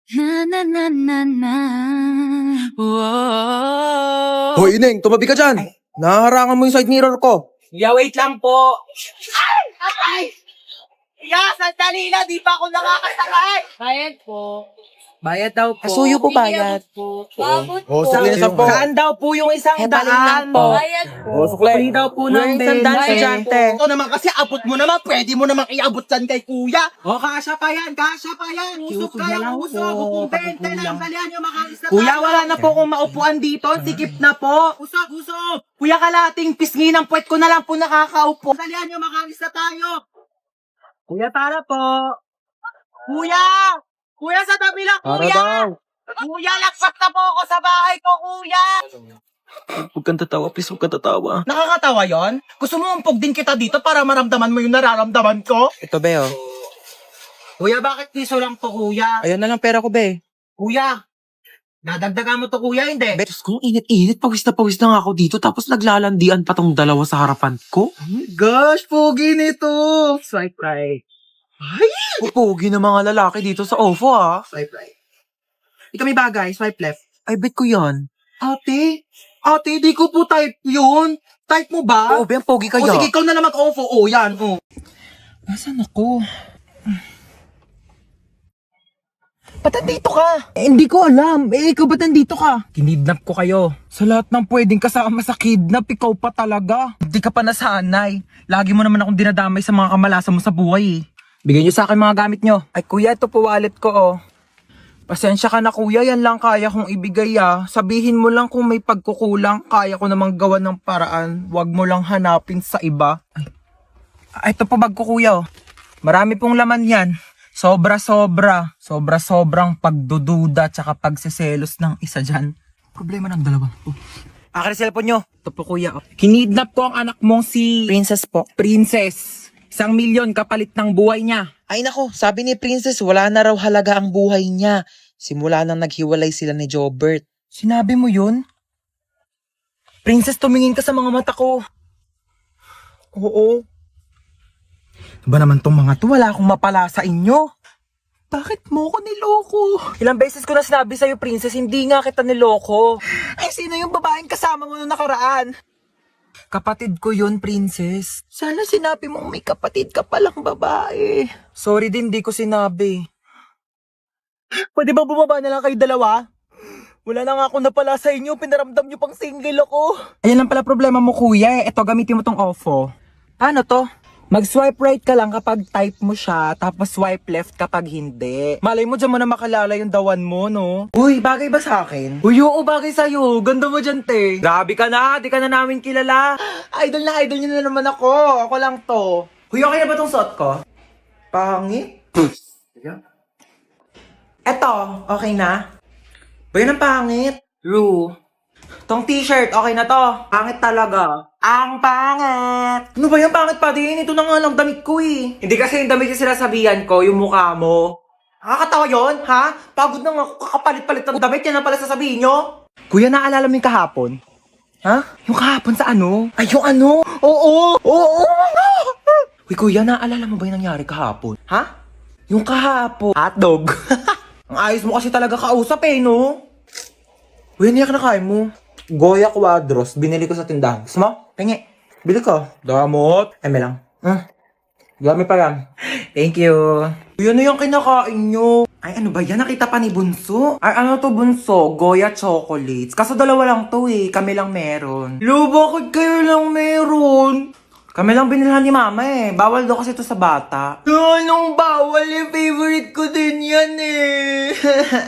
Na na na na na. Wow. Hoy, Ineng, tumabi ka dyan. Nahaharangan mo yung side mirror ko. Yeah, wait lang po. Ay! Yeah, sandali na. Di pa ako nakakasakay. Bayad po. Bayad daw po. Kasuyo po bayad. Babot po. sige na 10. Saan daw po yung isang Hebaling lang daan? po. Bayad po. Free daw po ng Isang daan, benta. estudyante. Ito naman kasi abot mo naman, pwede mo naman iabot dyan kay kuya. O, kasya pa yan. Usok Usok kayo, na lang usok. po, Kung 20 pagkukulang. lang, dalihan nyo makalis na Kuya, tayo. wala na po kung maupuan dito. Sikip na po. Usok. Kuya, kalating pisngi ng puwet ko na lang po nakakaupo. Dalihan nyo makalis na tayo. Kuya, tara po. Kuya! Kuya, sa tabi lang, Para kuya! daw. Kuya, lagpas na po ako sa bahay ko, kuya! Huwag kang tatawa, please. Huwag kang tatawa. Nakakatawa yon? Gusto mo umpog din kita dito para maramdaman mo yung nararamdaman ko? Ito, be, oh. Kuya, bakit piso lang to, kuya? Ayan na lang pera ko, be. Kuya, nadagdagan mo to, kuya, hindi? Diyos ko, init-init. Pawis na nga ako dito. Tapos naglalandian pa tong dalawa sa harapan ko. Gosh, pogi nito. Swipe right. Pupugi ng mga lalaki dito sa OFO, ah. Swipe right. Ikaw may bagay, swipe left. Ay, bet ko yan. Ate, di ko po type yun. Type mo ba? Oo, be, ang pogi O kaya. sige, ikaw na lang mag-ofo. O, yan, o. Nasaan ako? Ba't nandito ka? Hindi ko alam. Ikaw ba't nandito ka? Kinidnap ko kayo. Sa lahat ng pwedeng kasama sa kidnap, ikaw pa talaga. Hindi ka pa nasanay. Lagi mo naman akong dinadamay sa mga kamalasan mo sa buhay, eh. Bigyan niyo sa akin mga gamit niyo. Ay kuya, ito po wallet ko, oh. Pasensya ka na kuya, yan lang kaya kong ibigay, ah. Sabihin mo lang kung may pagkukulang, kaya ko namang gawa ng paraan. Huwag mo lang hanapin sa iba. Ay, ito po bag ko kuya, oh. Marami pong laman yan. Sobra-sobrang pagdududa tsaka pagseselos ng isa dyan. Problema ng dalawa. Akin ang cellphone nyo. Ito po kuya. Oh. Kinidnap ko ang anak mong si... Princess po. Princess. 1,000,000 kapalit ng buhay niya. Ay nako, sabi ni Princess wala na raw halaga ang buhay niya. Simula nang naghiwalay sila ni Jobert. Sinabi mo yun? Princess, tumingin ka sa mga mata ko. Oo. Ba naman tong mga to, wala akong mapala sa inyo. Bakit mo ko niloko? Ilang beses ko na sinabi sa'yo, Princess, hindi nga kita niloko. Ay, sino yung babaeng kasama mo nung nakaraan? Kapatid ko yun, Princess. Sana sinabi mong may kapatid ka palang babae. Sorry din, di ko sinabi. Pwede ba bumaba na lang kayo dalawa? Wala na nga ako napala sa inyo, pinaramdam nyo pang single ako. Ayan lang pala problema mo, kuya. Ito, gamitin mo tong OFO. Paano to? Mag-swipe right ka lang kapag type mo siya, tapos swipe left kapag hindi. Malay mo dyan mo na makalala yung dawan mo, no? Uy, bagay ba sa akin? Uy, oo, bagay sa'yo. Ganda mo dyan, te. Grabe ka na, di ka na namin kilala. Idol nyo na naman ako. Ako lang to. Uy, okay na ba tong suot ko? Pangit? Eto, okay na? Ba yun ang pangit? Ru. Tong t-shirt, okay na to. Pangit talaga. Ang pangit! Ano ba yung pangit pa din? Ito na nga lang damit ko eh. Hindi kasi yung damit yung sinasabihan ko, yung mukha mo. Nakakatawa yun, ha? Pagod na nga ako kakapalit-palit ng damit, yan na pala sasabihin nyo. Kuya, naalala mo yung kahapon? Ha? Yung kahapon sa ano? Ay, yung ano? Oo! Uy, kuya, naalala mo ba yung nangyari kahapon? Ha? Yung kahapon. Hotdog. Ang ayos mo kasi talaga kausap eh, no? Uy, ano yung kinakain mo? Goya Quadros, binili ko sa tindahan. Gusto mo? Pingi. Bili ko. Damot. Eme lang. Dami pa yan. Thank you. Uy, ano yung kinakain nyo? Ay, ano ba yan? Nakita pa ni Bunso? Ay, ano to Bunso? Goya chocolates. Kaso dalawa lang to eh. Kami lang meron. Lo, bakit kayo lang meron? Kami lang binilhan ni Mama eh. Bawal daw kasi ito sa bata. Anong bawal eh? Favorite ko din yan eh.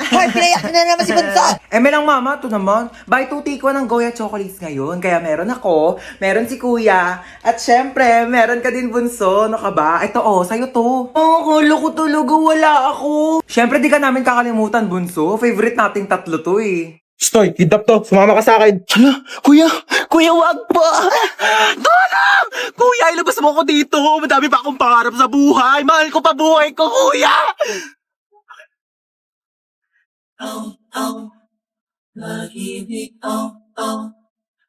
Hoy, pinayak na naman si Bunso! May lang Mama, ito naman. Buy 2 take 1 ng Goya chocolates ngayon. Kaya meron ako, meron si Kuya, at syempre, meron ka din Bunso. Ano ka ba? Ito sa'yo to. Kala ko talaga wala ako. Syempre, di ka namin kakalimutan, Bunso. Favorite nating tatlo to eh. Stoy, kidnap to. Sumama ka sa akin. Hala, Kuya, wag pa. Tulong! Kuya, ilabas mo ako dito. Madami pa akong pangarap sa buhay. Mahal ko pa buhay ko, Kuya.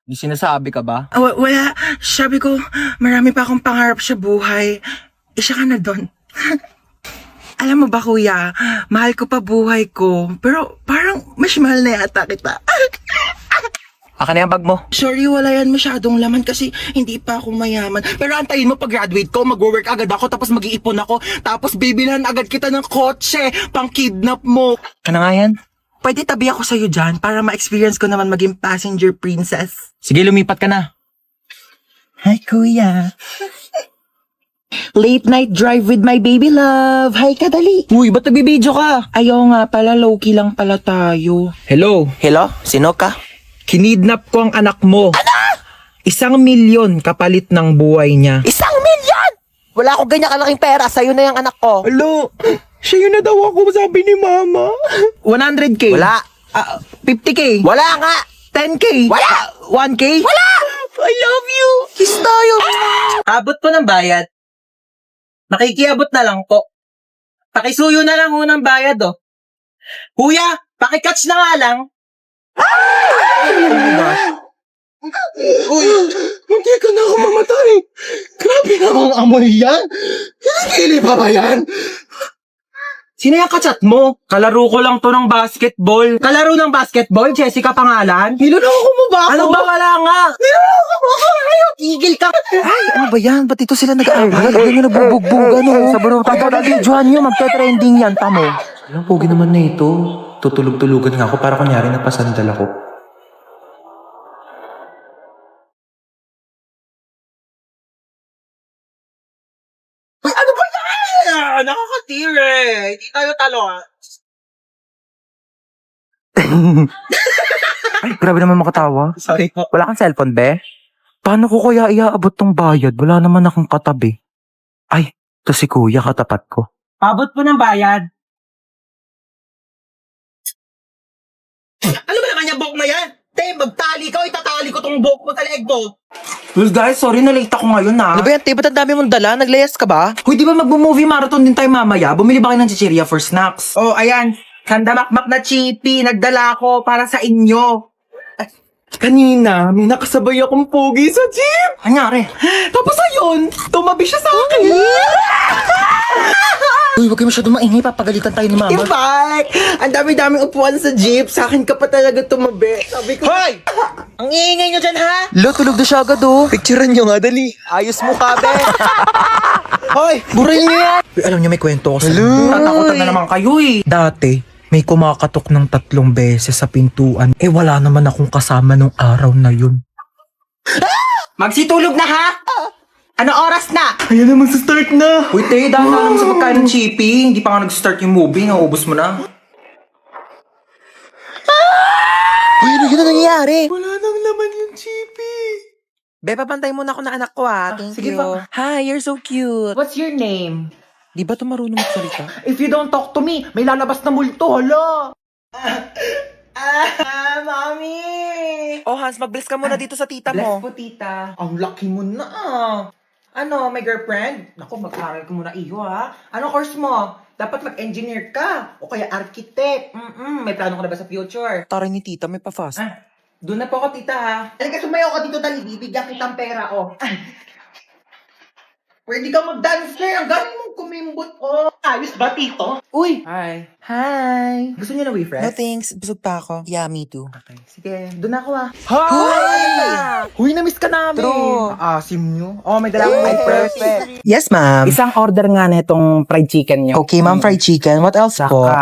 May sinasabi ka ba? Wala. Sabi ko, marami pa akong pangarap sa buhay. Isa ka na doon. Alam mo ba, kuya, mahal ko pa buhay ko. Pero parang mas mahal na yata kita. Akin na yung bag mo. Sorry, wala yan masyadong laman kasi hindi pa ako mayaman. Pero antayin mo pag graduate ko, mag-work agad ako, tapos mag-iipon ako, tapos bibilhan agad kita ng kotse, pang-kidnap mo. Ano nga yan? Pwede tabi ako sa'yo dyan para ma-experience ko naman maging passenger princess. Sige, lumipat ka na. Hi, kuya. Late night drive with my baby love. Hi, kadali. Uy, ba't nagbibideo ka? Ayaw nga pala, low-key lang pala tayo. Hello? Hello? Sino ka? Kinidnap ko ang anak mo. Ano? 1,000,000 kapalit ng buhay niya. 1,000,000! Wala akong ganyan kalaking pera. Sa'yo na yung anak ko. Hello? Siya yun na daw ako, sabi ni mama. 100K? Wala. 50K? Wala nga. 10K? Wala. 1K? Wala! I love you! Kiss tayo. Abot po ng bayad. Nakikiabot na lang po. Pakisuyo na lang ho ng bayad, oh. Kuya, pakikatch na nga lang. Uy, hindi ka na ako mamatay. Grabe namang amoy yan. Hindi pa ba yan? Sino yung kachat mo? Kalaro ko lang to ng basketball. Kalaro ng basketball? Jessica pangalan? Niloloko mo ba ako? Ano ba wala nga? Tigil ka. Ay, ano ba yan? Ba't ito sila nag-aaway? Ganyan na bubugbugan, no? Sa baro, pagka-videohan nyo, magte-trending yan, tamo. Alam, pogi naman na ito. Tutulog-tulugan nga ako para kunyari napasandal ako. Nakakatire. Hindi tayo talo, ah. Ay, grabe naman makatawa. Sorry po. Wala kang cellphone, be? Paano ko kaya iaabot tong bayad? Wala naman akong katabi. Ay, to si kuya katapat ko. Abot po ng bayad. Ano ba naman yung buhok na yan? Te, magtali ka o itatali ko tong buhok mo sa leeg mo. Well guys, sorry na late ako ngayon Ano ba yan, te? Ba't ang dami mong dala? Naglayas ka ba? Huy, di ba magbo-movie marathon din tayo mamaya? Bumili ba kayo ng chichirya for snacks? Oh, ayan. Kandamakmak na chippy. Nagdala ko para sa inyo. Kanina, may nakasabay akong pogi sa jeep. Anyari? Tapos ayun, tumabi siya sa akin. Uy, huwag kayo masyado maingay, papagalitan tayo ni mama. Yung bike! Ang dami-dami upuan sa jeep. Sa akin ka pa talaga tumabi. Sabi ko, Hoy! Ang iingay nyo dyan, ha? Lo, tulog na siya agad, oh. picturean nyo nga, dali. Ayos mo ka, be. Hoy, burahin nyo yan. Uy, alam niyo, may kwento ako sa Natakutan na naman kayo eh. Dati, may kumakatok ng 3 beses sa pintuan. Eh, wala naman akong kasama nung araw na yun. Magsitulog na, ha? Ano oras na? Ayan naman sa start na. Uy, te, dahil na naman sa pagkain ng chippy. Hindi pa nga nag-start yung movie, naubos mo na. Uy, ano yun ang nangyayari? Wala nang laman yung chippy. Be, papantay muna ako ng anak ko, ah. Thank sige you. pa. Hi, you're so cute. What's your name? Di ba ito marunong magsalita? If you don't talk to me, may lalabas na multo, hala! Mami! Oh, Hans, mag-bless ka muna dito sa tita Bless mo. po, tita. Ang lucky mo na ah. Ano, may girlfriend? Naku, mag-aral ka muna iyo ha. Ano course mo? Dapat mag-engineer ka. O kaya architect. May plano ka na ba sa future? Taray ni tita, may pa-fast. Doon na po ako, tita ha. Talaga, sumayaw ka dito, dali. Bibigyan kitang pera, oh. Pwede kang mag-dancer. Ang galing mong kumimbot, oh. Ayos ba, tito? Uy! Hi. Hi. Gusto niyo na No WeFresh? thanks, busog pa ako. Yeah, me too. Okay, sige. Doon na ako ah. Huy, na-miss ka namin. True. Asim nyo. Oh, may dala akong WeFresh. Yes, ma'am. Isang order nga na itong fried chicken nyo. Okay, ma'am, fried chicken. What else po? Saka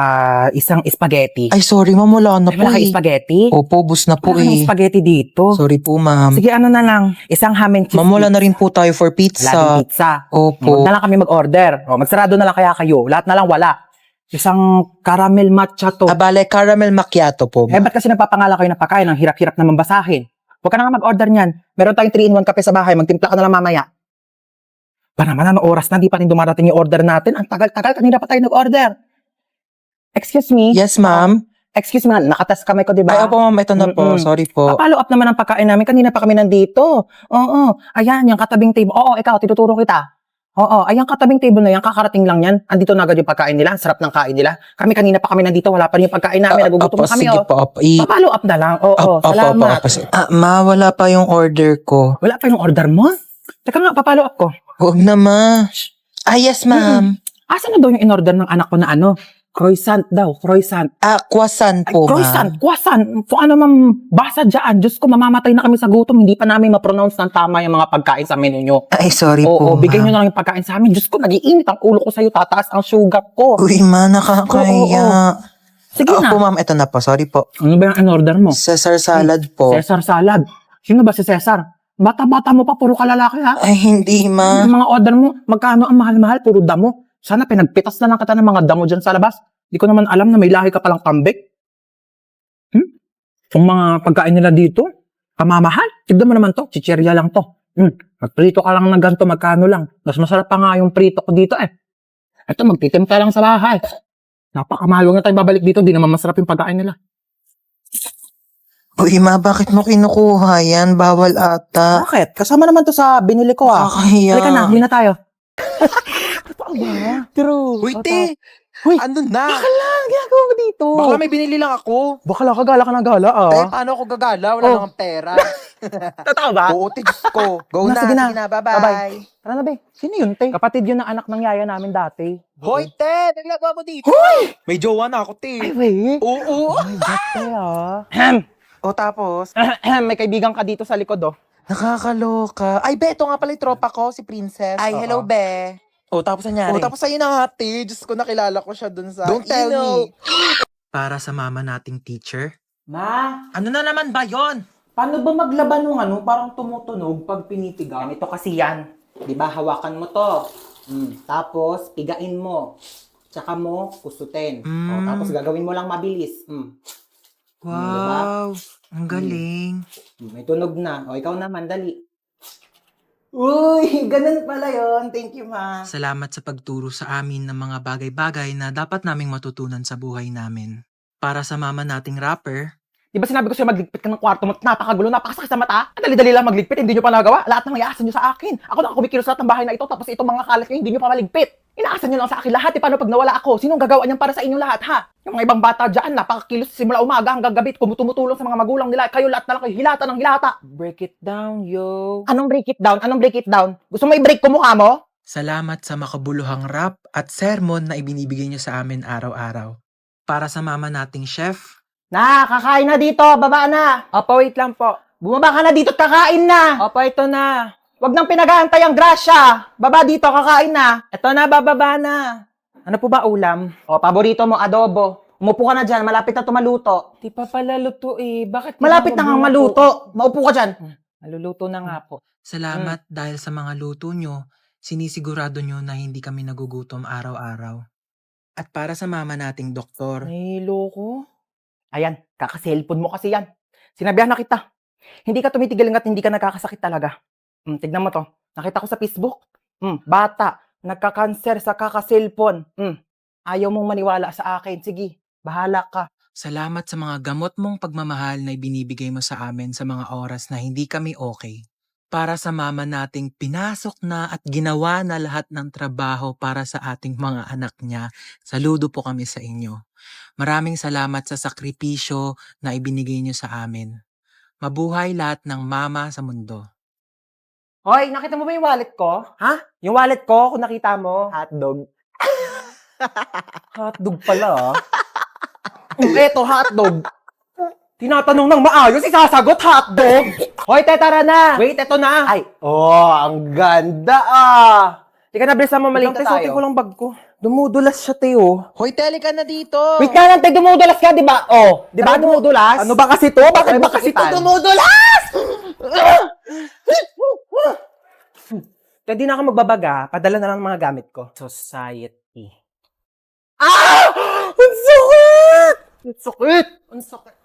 isang spaghetti. Ay, sorry, ma'am, wala na Ay, po wala kang eh. spaghetti? Opo, bus na po Wala kang eh. spaghetti dito. Sorry po, ma'am. Sige, ano na lang. Isang ham and cheese. Ma'am, wala na rin po tayo for Wala din pizza. pizza. Opo. Huwag na lang kami mag-order. O, magsarado na lang kaya kayo. Lahat na lang wala. Isang caramel matcha to. Abale, caramel macchiato po. Eh, ba't kasi nagpapangalan kayo ng pagkain? Ang hirap-hirap naman basahin. Huwag ka na nga mag-order niyan. Meron tayong 3-in-1 kape sa bahay. Magtimpla ka na lang mamaya. Ba naman, ano oras na? Di pa rin dumarating yung order natin. Ang tagal-tagal. Kanina pa tayo nag-order. Excuse me? Yes, ma'am. Excuse me, nakatas kamay ko, di ba? Ay, opo, ma'am, ito na po. Mm-mm. Sorry po. Follow up naman ang pagkain namin. Kanina pa kami nandito. Oo. Ayan, yung katabing table. Oo, ikaw, tinuturo kita. Oo, ayan katabing table na yan. Kakarating lang yan. Andito na agad yung pagkain nila. Ang sarap ng kain nila. Kami kanina pa kami nandito. Wala pa rin yung pagkain namin. Nagugutom na kami. Sige Oh. po, opo. Pa-follow up na lang. Oo, salamat. Ma, wala pa yung order ko. Wala pa yung order mo? Teka nga, pa-follow up ko. Huwag na, ma. Ah, yes, ma'am. Asa na daw yung in-order ng anak ko na ano? Croissant daw, croissant. Croissant Ay, po, croissant, ma'am. croissant. Kung ano man basa dyan. Diyos ko, mamamatay na kami sa gutom. Hindi pa namin ma-pronounce ng tama yung mga pagkain sa menu nyo. Ay, sorry Oo, po, bigay nyo ma'am. na lang yung pagkain sa amin. Diyos ko, nag-iinit ang ulo ko sa'yo. Tataas ang sugar ko. Uy, ma, nakakaya. Sige na. Opo, ma'am, ito na po. Sorry po. Ano ba yung in-order mo? Caesar salad po. Cesar salad. Sino ba si Cesar? Bata-bata mo pa, puro kalalaki ha? Ay, hindi, ma. Yung mga order mo, magkano ang mahal-mahal, puro damo. Sana pinagpitas na lang kita ng mga damo dyan sa labas. Di ko naman alam na may lahi ka palang kambik. Yung mga pagkain nila dito, kamamahal. Tignan mo naman to, chichirya lang to. Magprito ka lang ng ganito, magkano lang. Mas masarap pa nga yung prito ko dito eh. Ito, magtitimpla lang sa bahay. Napakamahal, huwag na tayo babalik dito, di naman masarap yung pagkain nila. Uy, ma, bakit mo kinukuha yan? Bawal ata. Bakit? Kasama naman to sa binili ko ah. Nakakahiya. Halika na, huli na tayo. Totoo ba? True. Uy, te! Uy, Ano na? Bakla, ginagawa mo dito? Bakla may binili lang ako. Bakla ka, gala ka na gala ah. Eh, paano ako gagala? Wala Oh. nang pera. Totoo ba? Oo, te, Diyos ko. Go Na, na, sige na. sige na, bye-bye. Bye-bye. Tara na, be. Sino yun, te? Kapatid yun ng anak ng yaya namin dati. Hoy, te! Naglagawa mo dito. May jowa na ako, te. Ay, wait. Oo. Ay, te ah. O, tapos? May kaibigan ka dito sa likod, oh. Nakakaloka. Ay, be, ito nga pala yung tropa ko, si Princess. Ay, hello, be. Oh, tapos nangyari. Oh, tapos sa'yo na ate. Diyos ko, nakilala ko siya dun sa... Don't tell me. Para sa mama nating teacher. Ma, Ano na naman ba yon? paano ba maglaban ng ano, parang tumutunog pag pinitigan? Ito kasi yan. Di ba, hawakan mo to. Tapos, pigain mo. Tsaka mo, kusutin. Oh, tapos gagawin mo lang mabilis. Wow, ang galing. May tunog na. O, ikaw naman, dali. Uy, ganun pala yon. Thank you, ma. Salamat sa pagturo sa amin ng mga bagay-bagay na dapat naming matutunan sa buhay namin. Para sa mama nating rapper, Di ba sinabi ko sa'yo magligpit ka ng kwarto mo? Napakagulo, napakasakit sa mata. Ang dali-dali lang magligpit, hindi nyo pa nagawa. Lahat ng iasan nyo sa akin. Ako na kumikilos lahat ng bahay na ito, tapos itong mga kalat nyo, hindi nyo pa maligpit. Inaasan nyo lang sa akin lahat. Paano pag nawala ako? Sinong gagawa niyan para sa inyo lahat, ha? Yung mga ibang bata dyan, napakakilos simula umaga hanggang gabi, tumutulong sa mga magulang nila. Kayo lahat na lang kayo, hilata ng hilata. Break it down, yo. Anong break it down? Anong break it down? Gusto mo i-break ko mukha mo? salamat sa makabuluhang rap at sermon na ibinibigay niyo sa amin araw-araw. Para sa mama nating chef, Kakain na dito, baba na. Opo, wait lang po. Bumaba ka na dito at kakain na. Opo, ito na. Huwag nang pinag-aantay ang grasya. Baba dito, kakain na. Ito na, bababa na. Ano po ba ulam? O, paborito mo, adobo. Umupo ka na dyan, malapit na tumaluto. Di pa pala luto eh. Bakit? Malapit na nga maluto. Maupo ka dyan. Maluluto na nga po. salamat dahil sa mga luto nyo, sinisigurado nyo na hindi kami nagugutom araw-araw. At para sa mama nating doktor, Nahilo ko. Ayan, kaka-cellphone mo kasi yan. Sinabihan na kita. Hindi ka tumitigil hanggat hindi ka nagkakasakit talaga. Tignan mo to. Nakita ko sa Facebook. Bata, nagka-cancer sa kaka-cellphone. Ayaw mong maniwala sa akin. Sige, bahala ka. salamat sa mga gamot mong pagmamahal na ibinibigay mo sa amin sa mga oras na hindi kami okay. Para sa mama nating pinasok na at ginawa na lahat ng trabaho para sa ating mga anak niya, saludo po kami sa inyo. Maraming salamat sa sakripisyo na ibinigay niyo sa amin. Mabuhay lahat ng mama sa mundo. Hoy, nakita mo ba yung wallet ko? Ha? Yung wallet ko, kung nakita mo, hotdog. Hotdog pala, ah. Eto, hotdog. Tinatanong ng maayos, isasagot hotdog. Hoy, te, tara na. Wait, eto na. Ay, ang ganda, ah. Tika na, bilisan mo, malinta tayo. Suotin ko lang bag ko. Dumudulas siya, te, oh. Hoy, teli ka na dito. Wait ka lang, te, dumudulas ka, di ba? Oh, di ba dumudulas? Ano ba kasi to? Bakit ba kasi to dumudulas? Te, di na ako magbabaga. Padala na lang ang mga gamit ko. Society. Ang sakit! Ang sakit! Ang sakit!